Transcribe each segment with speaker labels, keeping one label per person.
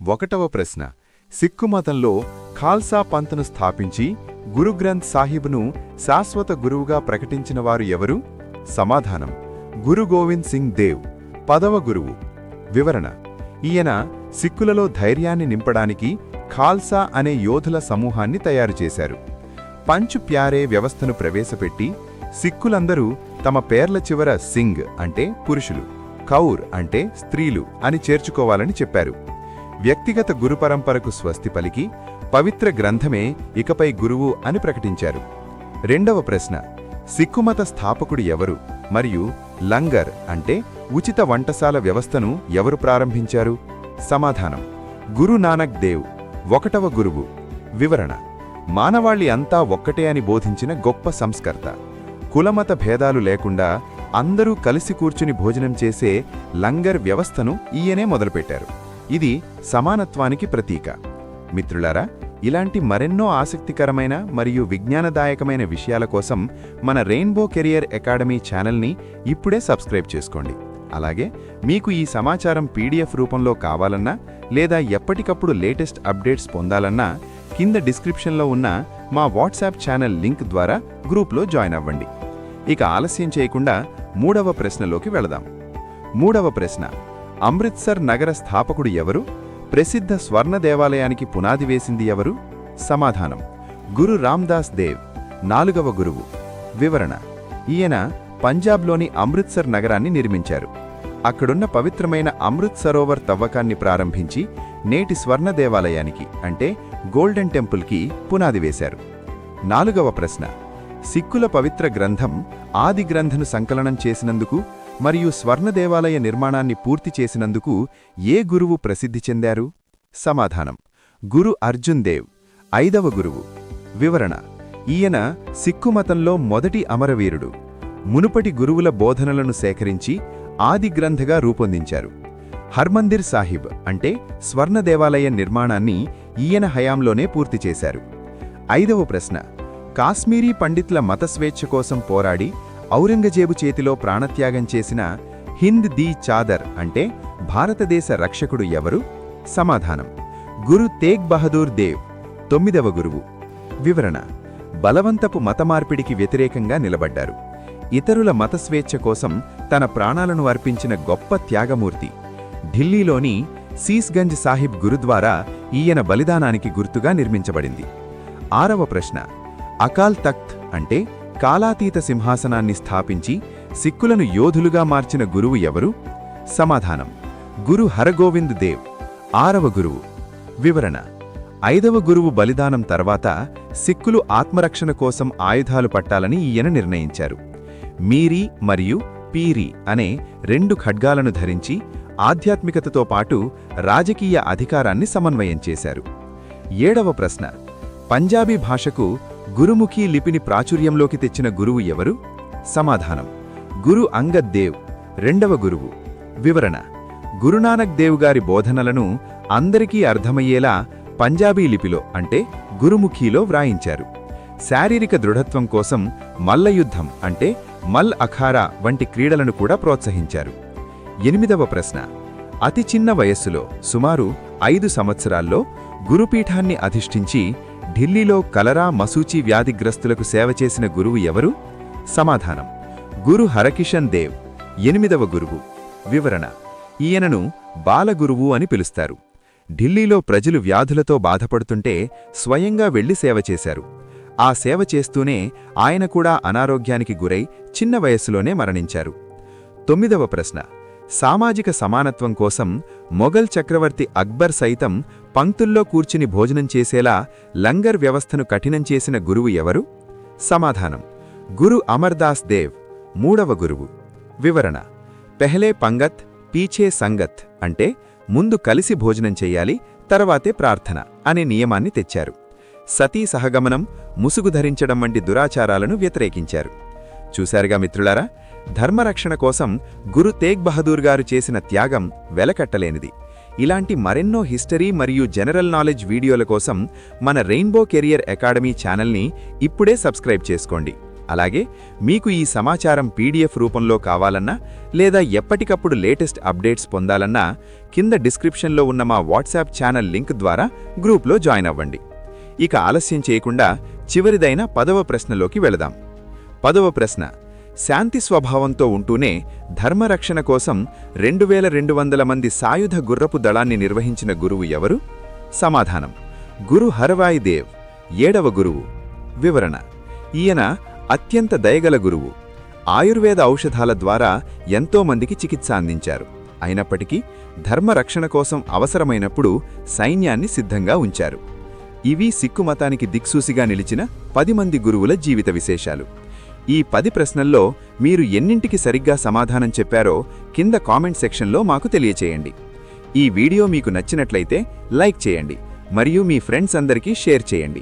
Speaker 1: ఒకటవ ప్రశ్న సిక్కు మతంలో ఖాల్సా పంత్ను స్థాపించి గురుగ్రంథ్ సాహిబ్ను శాశ్వత గురువుగా ప్రకటించినవారు ఎవరు? సమాధానం గురు గోవింద్ సింగ్ దేవ్, 10వ గురువు. వివరణ: ఈయన సిక్కులలో ధైర్యాన్ని నింపడానికి ఖాల్సా అనే యోధుల సమూహాన్ని తయారుచేశారు. పంచ్ ప్యారే వ్యవస్థను ప్రవేశపెట్టి సిక్కులందరూ తమ పేర్ల చివర సింగ్ అంటే పురుషులు, కౌర్ అంటే స్త్రీలు అని చేర్చుకోవాలని చెప్పారు. వ్యక్తిగత గురుపరంపరకు స్వస్తి పలికి పవిత్ర గ్రంథమే ఇకపై గురువు అని ప్రకటించారు. రెండవ ప్రశ్న సిక్కుమత స్థాపకుడు ఎవరు మరియు లంగర్ అంటే ఉచిత వంటశాల వ్యవస్థను ఎవరు ప్రారంభించారు? సమాధానం గురు నానక్ దేవ్, 1వ గురువు. వివరణ: మానవాళి అంతా ఒక్కటే అని బోధించిన గొప్ప సంస్కర్త. కులమత భేదాలు లేకుండా అందరూ కలిసి కూర్చుని భోజనం చేసే లంగర్ వ్యవస్థను ఈయనే మొదలుపెట్టారు. ఇది సమానత్వానికి ప్రతీక. మిత్రులారా, ఇలాంటి మరెన్నో ఆసక్తికరమైన మరియు విజ్ఞానదాయకమైన విషయాల కోసం మన రెయిన్బో కెరియర్ అకాడమీ ఛానల్ని ఇప్పుడే సబ్స్క్రైబ్ చేసుకోండి. అలాగే మీకు ఈ సమాచారం పీడిఎఫ్ రూపంలో కావాలన్నా లేదా ఎప్పటికప్పుడు లేటెస్ట్ అప్డేట్స్ పొందాలన్నా కింద డిస్క్రిప్షన్లో ఉన్న మా వాట్సాప్ ఛానల్ లింక్ ద్వారా గ్రూప్లో జాయిన్ అవ్వండి. ఇక ఆలస్యం చేయకుండా 3వ ప్రశ్నలోకి వెళదాం. 3వ ప్రశ్న అమృత్సర్ నగర స్థాపకుడు ఎవరు? ప్రసిద్ధ స్వర్ణ దేవాలయానికి పునాది వేసింది ఎవరు? సమాధానం గురు రామ్దాస్ దేవ్, 4వ గురువు. వివరణ: ఈయన పంజాబ్లోని అమృత్సర్ నగరాన్ని నిర్మించారు. అక్కడున్న పవిత్రమైన అమృత్ సరోవర్ తవ్వకాన్ని ప్రారంభించి నేటి స్వర్ణ దేవాలయానికి అంటే గోల్డెన్ టెంపుల్కి పునాది వేశారు. 4వ ప్రశ్న సిక్కుల పవిత్ర గ్రంథం ఆది గ్రంథను సంకలనం చేసినందుకు మరియు స్వర్ణ దేవాలయ నిర్మాణాన్ని పూర్తి చేసినందుకు ఏ గురువు ప్రసిద్ధి చెందారు? సమాధానం గురు అర్జున్ దేవ్, 5వ గురువు. వివరణ: ఈయన సిక్కు మతంలో మొదటి అమరవీరుడు. మునుపటి గురువుల బోధనలను సేకరించి ఆది గ్రంథగా రూపొందించారు. హర్మందిర్ సాహిబ్ అంటే స్వర్ణ దేవాలయ నిర్మాణాన్ని ఈయన హయాంలోనే పూర్తి చేశారు. 5వ ప్రశ్న కాశ్మీరీ పండితుల మతస్వేచ్ఛ కోసం పోరాడి ఔరంగజేబు చేతిలో ప్రాణత్యాగం చేసిన హింద్ ది చాదర్ అంటే భారతదేశ రక్షకుడు ఎవరు? సమాధానం గురు తేగ్ బహదూర్ దేవ్, 9వ గురువు. వివరణ: బలవంతపు మతమార్పిడికి వ్యతిరేకంగా నిలబడ్డారు. ఇతరుల మతస్వేచ్ఛ కోసం తన ప్రాణాలను అర్పించిన గొప్ప త్యాగమూర్తి. ఢిల్లీలోని సీస్గంజ్ సాహిబ్ గురుద్వారా ఈయన బలిదానానికి గుర్తుగా నిర్మించబడింది. 6వ ప్రశ్న అకాల్ తఖ్త్ అంటే కాలాతీత సింహాసనాన్ని స్థాపించి సిక్కులను యోధులుగా మార్చిన గురువు ఎవరు? సమాధానం గురు హరగోవింద్ దేవ్, 6వ గురువు. వివరణ: 5వ గురువు బలిదానం తర్వాత సిక్కులు ఆత్మరక్షణ కోసం ఆయుధాలు పట్టాలని ఈయన నిర్ణయించారు. మీరీ మరియు పీరీ అనే 2 ఖడ్గాలను ధరించి ఆధ్యాత్మికతతో పాటు రాజకీయ అధికారాన్ని సమన్వయం చేశారు. 7వ ప్రశ్న పంజాబీ భాషకు గురుముఖీ లిపిని ప్రాచుర్యంలోకి తెచ్చిన గురువు ఎవరు? సమాధానం గురు అంగద్ దేవ్, 2వ గురువు. వివరణ: గురునానక్ దేవ్ గారి బోధనలను అందరికీ అర్థమయ్యేలా పంజాబీ లిపిలో అంటే గురుముఖీలో వ్రాయించారు. శారీరక దృఢత్వం కోసం మల్లయుద్ధం అంటే మల్ అఖారా వంటి క్రీడలను కూడా ప్రోత్సహించారు. 8వ ప్రశ్న అతి చిన్న వయస్సులో సుమారు 5 సంవత్సరాల్లో గురుపీఠాన్ని అధిష్ఠించి ఢిల్లీలో కలరా మసూచి వ్యాధిగ్రస్తులకు సేవ చేసిన గురువు ఎవరు? సమాధానం గురు హరకిషన్ దేవ్, 8వ గురువు. వివరణ: ఈయనను బాలగురువు అని పిలుస్తారు. ఢిల్లీలో ప్రజలు వ్యాధులతో బాధపడుతుంటే స్వయంగా వెళ్లి సేవ చేశారు. ఆ సేవ చేస్తూనే ఆయన కూడా అనారోగ్యానికి గురై చిన్న వయస్సులోనే మరణించారు. 9వ ప్రశ్న సామాజిక సమానత్వం కోసం మొఘల్ చక్రవర్తి అక్బర్ సైతం పంక్తుల్లో కూర్చుని భోజనం చేసేలా లంగర్ వ్యవస్థను కఠినం చేసిన గురువు ఎవరు? సమాధానం గురు అమర్దాస్ దేవ్, 3వ గురువు. వివరణ: పెహలే పంగత్ పీఛే సంగత్ అంటే ముందు కలిసి భోజనం చెయ్యాలి, తర్వాతే ప్రార్థన అనే నియమాన్ని తెచ్చారు. సతీ సహగమనం, ముసుగు ధరించడం వంటి దురాచారాలను వ్యతిరేకించారు. చూశారుగా మిత్రులారా, ధర్మరక్షణ కోసం గురు తేగ్ బహదూర్ గారు చేసిన త్యాగం వెలకట్టలేనిది. ఇలాంటి మరెన్నో హిస్టరీ మరియు జనరల్ నాలెడ్జ్ వీడియోల కోసం మన రెయిన్బో కెరియర్ అకాడమీ ఛానల్ని ఇప్పుడే సబ్స్క్రైబ్ చేసుకోండి. అలాగే మీకు ఈ సమాచారం పీడీఎఫ్ రూపంలో కావాలన్నా లేదా ఎప్పటికప్పుడు లేటెస్ట్ అప్డేట్స్ పొందాలన్నా కింద డిస్క్రిప్షన్లో ఉన్న మా వాట్సాప్ ఛానల్ లింక్ ద్వారా గ్రూప్లో జాయిన్ అవ్వండి. ఇక ఆలస్యం చేయకుండా చివరిదైన 10వ ప్రశ్నలోకి వెళదాం. 10వ ప్రశ్న: శాంతి స్వభావంతో ఉంటూనే ధర్మరక్షణ కోసం 2200 మంది సాయుధ గుర్రపు దళాన్ని నిర్వహించిన గురువు ఎవరు? సమాధానం: గురు హరవాయ్ దేవ్, 7వ గురువు. వివరణ: ఈయన అత్యంత దయగల గురువు. ఆయుర్వేద ఔషధాల ద్వారా ఎంతోమందికి చికిత్స అందించారు. అయినప్పటికీ ధర్మరక్షణ కోసం అవసరమైనప్పుడు సైన్యాన్ని సిద్ధంగా ఉంచారు. ఇవి సిక్కు మతానికి దిక్సూసిగా నిలిచిన 10 మంది గురువుల జీవిత విశేషాలు. ఈ 10 ప్రశ్నల్లో మీరు ఎన్నింటికి సరిగ్గా సమాధానం చెప్పారో కింద కామెంట్ సెక్షన్లో మాకు తెలియచేయండి. ఈ వీడియో మీకు నచ్చినట్లయితే లైక్ చేయండి మరియు మీ ఫ్రెండ్స్ అందరికీ షేర్ చేయండి.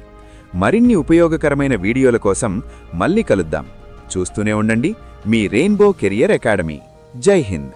Speaker 1: మరిన్ని ఉపయోగకరమైన వీడియోల కోసం మళ్ళీ కలుద్దాం. చూస్తూనే ఉండండి మీ రెయిన్బో కెరియర్ అకాడమీ. జై హింద్.